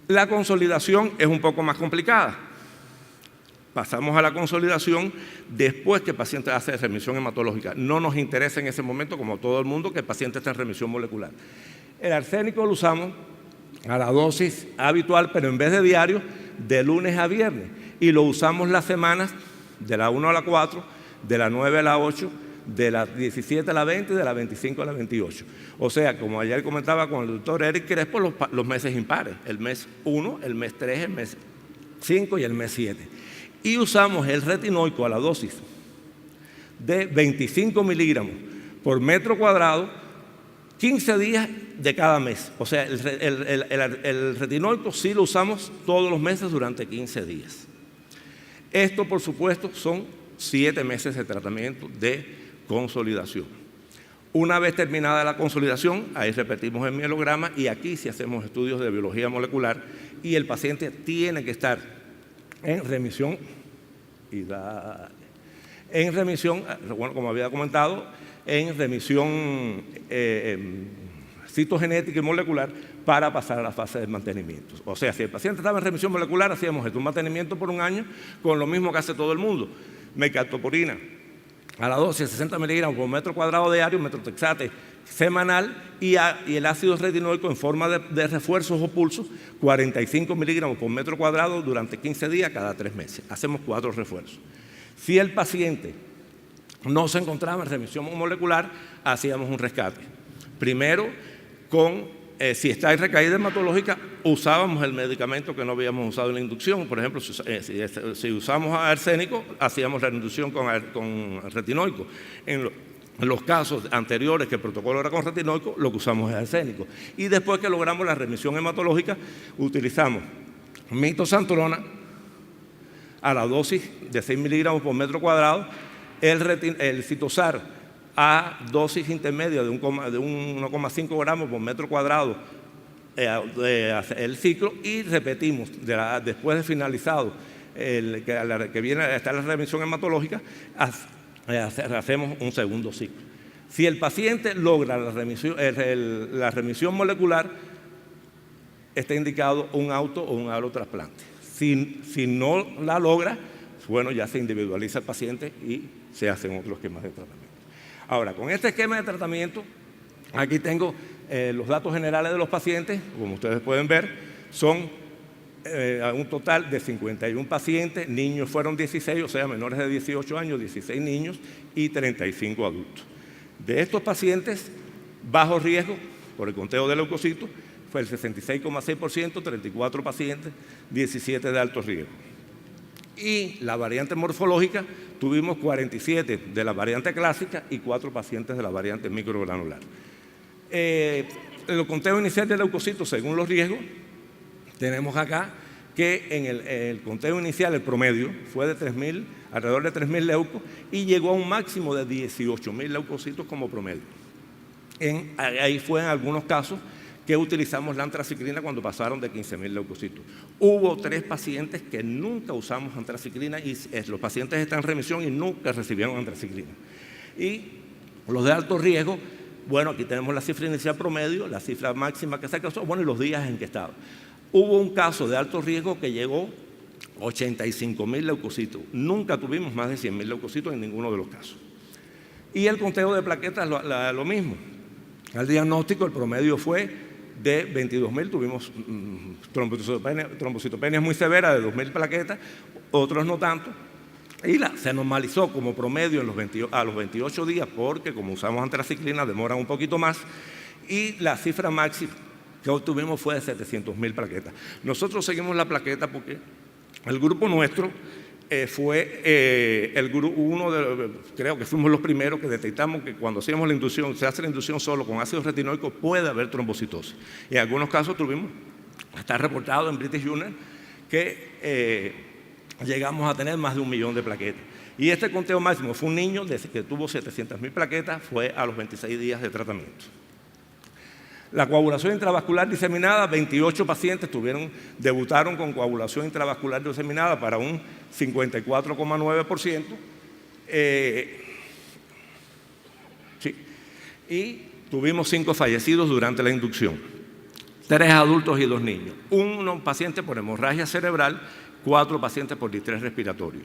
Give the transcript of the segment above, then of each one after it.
La consolidación es un poco más complicada. Pasamos a la consolidación después que el paciente hace remisión hematológica. No nos interesa en ese momento, como todo el mundo, que el paciente esté en remisión molecular. El arsénico lo usamos a la dosis habitual, pero en vez de diario, de lunes a viernes. Y lo usamos las semanas de la 1 a la 4, de la 9 a la 8, de la 17 a la 20 y de la 25 a la 28. O sea, como ayer comentaba con el doctor Eric Crespo, los meses impares. El mes 1, el mes 3, el mes 5 y el mes 7. Y usamos el retinoico a la dosis de 25 miligramos por metro cuadrado 15 días de cada mes. O sea, el retinoico sí lo usamos todos los meses durante 15 días. Esto, por supuesto, son 7 meses de tratamiento de consolidación. Una vez terminada la consolidación, ahí repetimos el mielograma y aquí sí hacemos estudios de biología molecular y el paciente tiene que estar en remisión, bueno, como había comentado, en remisión citogenética y molecular para pasar a la fase de mantenimiento. O sea, si el paciente estaba en remisión molecular, hacíamos un mantenimiento por un año con lo mismo que hace todo el mundo. Mecaltoporina a la dosis de 60 miligramos por metro cuadrado diario, metotrexate semanal y el ácido retinoico en forma de refuerzos o pulsos, 45 miligramos por metro cuadrado durante 15 días cada 3 meses. Hacemos 4 refuerzos. Si el paciente no se encontraba en remisión molecular, hacíamos un rescate. Primero, si está en recaída hematológica, usábamos el medicamento que no habíamos usado en la inducción. Por ejemplo, si usamos arsénico, hacíamos la inducción con retinoico. En los casos anteriores que el protocolo era con retinoico, lo que usamos es arsénico. Y después que logramos la remisión hematológica, utilizamos mitosantrona a la dosis de 6 miligramos por metro cuadrado, el citosar a dosis intermedia de 1,5 gramos por metro cuadrado el ciclo y repetimos después de finalizado que viene a estar la remisión hematológica, hacemos un segundo ciclo. Si el paciente logra la remisión molecular, está indicado un auto o un alotrasplante. Si no la logra, bueno, ya se individualiza el paciente y se hacen otros esquemas de tratamiento. Ahora, con este esquema de tratamiento, aquí tengo los datos generales de los pacientes. Como ustedes pueden ver, son un total de 51 pacientes, niños fueron 16, o sea, menores de 18 años, 16 niños y 35 adultos. De estos pacientes, bajo riesgo por el conteo de leucocitos, fue el 66,6%, 34 pacientes, 17 de alto riesgo. Y la variante morfológica, tuvimos 47 de la variante clásica y 4 pacientes de la variante microgranular. El conteo inicial de leucocitos, según los riesgos, tenemos acá que en el conteo inicial, el promedio, fue de alrededor de 3.000 leucos y llegó a un máximo de 18.000 leucocitos como promedio. Ahí fue en algunos casos que utilizamos la antraciclina cuando pasaron de 15.000 leucocitos. Hubo 3 pacientes que nunca usamos antraciclina y los pacientes están en remisión y nunca recibieron antraciclina. Y los de alto riesgo, bueno, aquí tenemos la cifra inicial promedio, la cifra máxima que se alcanzó, bueno, y los días en que estaba. Hubo un caso de alto riesgo que llegó a 85.000 leucocitos. Nunca tuvimos más de 100.000 leucocitos en ninguno de los casos. Y el conteo de plaquetas, lo mismo. Al diagnóstico, el promedio fue de 22.000, tuvimos trombocitopenias muy severas de 2.000 plaquetas, otros no tanto, y se normalizó como promedio a los 28 días, porque como usamos antraciclina demoran un poquito más, y la cifra máxima que obtuvimos fue de 700.000 plaquetas. Nosotros seguimos la plaqueta porque el grupo nuestro fue el grupo creo que fuimos los primeros que detectamos que cuando hacíamos la inducción, se hace la inducción solo con ácido retinoico, puede haber trombocitosis. Y en algunos casos tuvimos, está reportado en British Journal, que llegamos a tener más de 1 millón de plaquetas. Y este conteo máximo fue un niño que tuvo 700.000 plaquetas, fue a los 26 días de tratamiento. La coagulación intravascular diseminada, 28 pacientes debutaron con coagulación intravascular diseminada para un 54,9%. Sí. Y tuvimos 5 fallecidos durante la inducción. 3 adultos y 2 niños. 1 paciente por hemorragia cerebral, 4 pacientes por distrés respiratorio,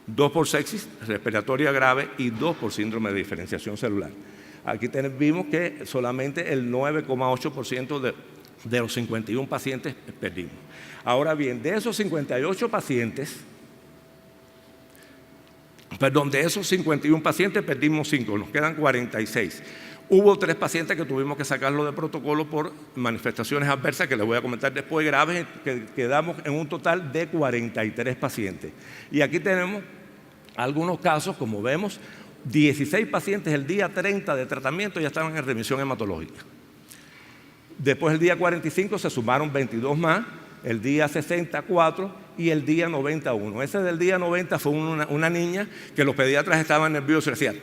2 por sepsis respiratoria grave y 2 por síndrome de diferenciación celular. Aquí vimos que solamente el 9,8% de los 51 pacientes perdimos. Ahora bien, de esos 58 pacientes, de esos 51 pacientes perdimos 5, nos quedan 46. Hubo 3 pacientes que tuvimos que sacarlo de protocolo por manifestaciones adversas, que les voy a comentar después, graves, que quedamos en un total de 43 pacientes. Y aquí tenemos algunos casos, como vemos, 16 pacientes el día 30 de tratamiento ya estaban en remisión hematológica. Después, el día 45, se sumaron 22 más, el día 64 y el día 91. Ese del día 90 fue una niña que los pediatras estaban nerviosos y decían,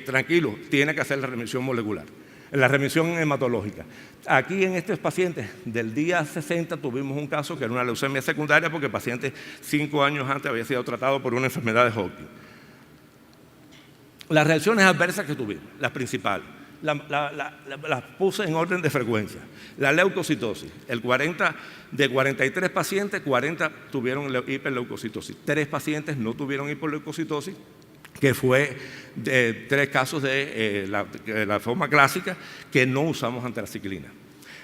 tranquilo, tiene que hacer la remisión molecular, la remisión hematológica. Aquí en estos pacientes del día 60 tuvimos un caso que era una leucemia secundaria porque el paciente 5 años antes había sido tratado por una enfermedad de Hodgkin. Las reacciones adversas que tuvimos, las principales, las puse en orden de frecuencia. La leucocitosis, de 43 pacientes, 40 tuvieron hiperleucocitosis. 3 pacientes no tuvieron hiperleucocitosis, que fue 3 casos de la forma clásica que no usamos antraciclina.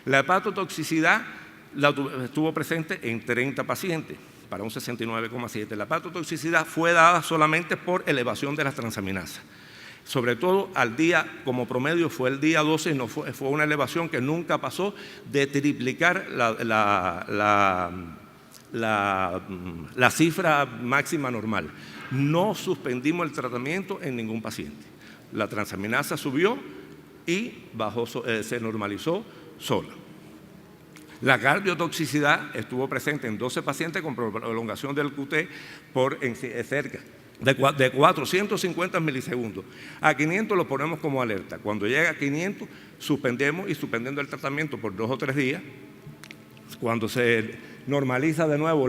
La hepatotoxicidad estuvo presente en 30 pacientes, para un 69,7%. La hepatotoxicidad fue dada solamente por elevación de las transaminasas. Sobre todo al día, como promedio, fue el día 12, no fue una elevación que nunca pasó de triplicar la cifra máxima normal. No suspendimos el tratamiento en ningún paciente. La transaminasa subió y se normalizó sola. La cardiotoxicidad estuvo presente en 12 pacientes con prolongación del QT por cerca de 450 milisegundos. A 500 lo ponemos como alerta. Cuando llega a 500, suspendemos, y suspendiendo el tratamiento por 2 o 3 días. Cuando se normaliza de nuevo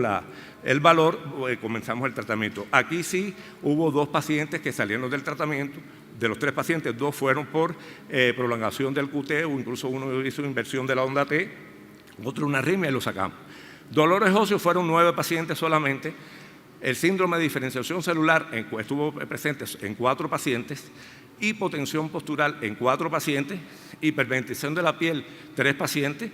el valor, comenzamos el tratamiento. Aquí sí hubo 2 pacientes que salieron del tratamiento. De los 3 pacientes, 2 fueron por prolongación del QT, o incluso uno hizo inversión de la onda T, otro una arritmia, y lo sacamos. Dolores óseos fueron 9 pacientes solamente. El síndrome de diferenciación celular estuvo presente en 4 pacientes, hipotensión postural en 4 pacientes, hiperventilación de la piel 3 pacientes,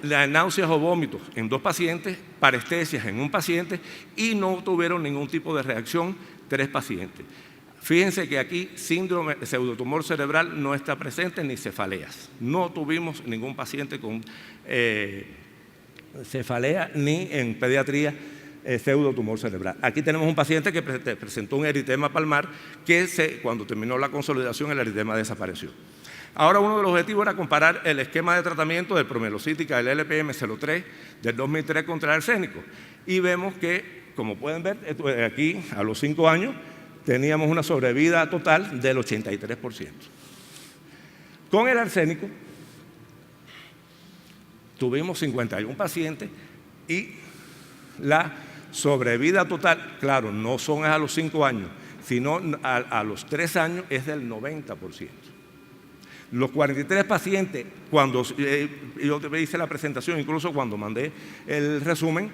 náuseas o vómitos en 2 pacientes, parestesias en 1 paciente, y no tuvieron ningún tipo de reacción 3 pacientes. Fíjense que aquí síndrome de pseudotumor cerebral no está presente, ni cefaleas. No tuvimos ningún paciente con cefalea, ni en pediatría pseudotumor cerebral. Aquí tenemos un paciente que presentó un eritema palmar que cuando terminó la consolidación el eritema desapareció. Ahora, uno de los objetivos era comparar el esquema de tratamiento del promelocítica, del LPM-03 del 2003 contra el arsénico. Y vemos que, como pueden ver, aquí a los 5 años teníamos una sobrevida total del 83%. Con el arsénico tuvimos 51 pacientes y la sobrevida total, claro, no son a los 5 años, sino a los 3 años es del 90%. Los 43 pacientes, cuando yo te hice la presentación, incluso cuando mandé el resumen,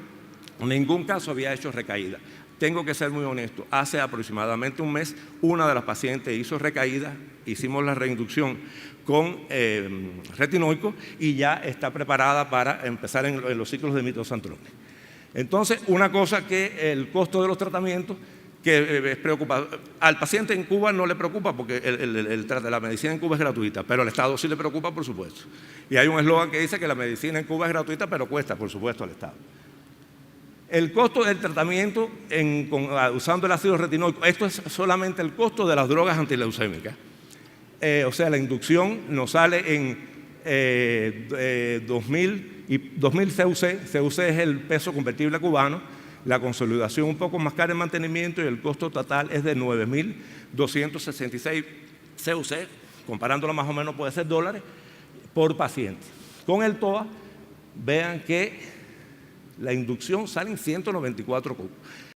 ningún caso había hecho recaída. Tengo que ser muy honesto, hace aproximadamente un mes, una de las pacientes hizo recaída, hicimos la reinducción con retinoico y ya está preparada para empezar en los ciclos de mitosantrone. Entonces, una cosa que el costo de los tratamientos, que es preocupante. Al paciente en Cuba no le preocupa porque la medicina en Cuba es gratuita, pero al Estado sí le preocupa, por supuesto. Y hay un eslogan que dice que la medicina en Cuba es gratuita, pero cuesta, por supuesto, al Estado. El costo del tratamiento usando el ácido retinoico, esto es solamente el costo de las drogas antileucémicas. O sea, la inducción nos sale en 2.000 CUC. CUC es el peso convertible cubano. La consolidación un poco más cara en mantenimiento y el costo total es de 9.266 CUC, comparándolo más o menos puede ser dólares por paciente. Con el TOA, vean que la inducción sale en 194 cubos.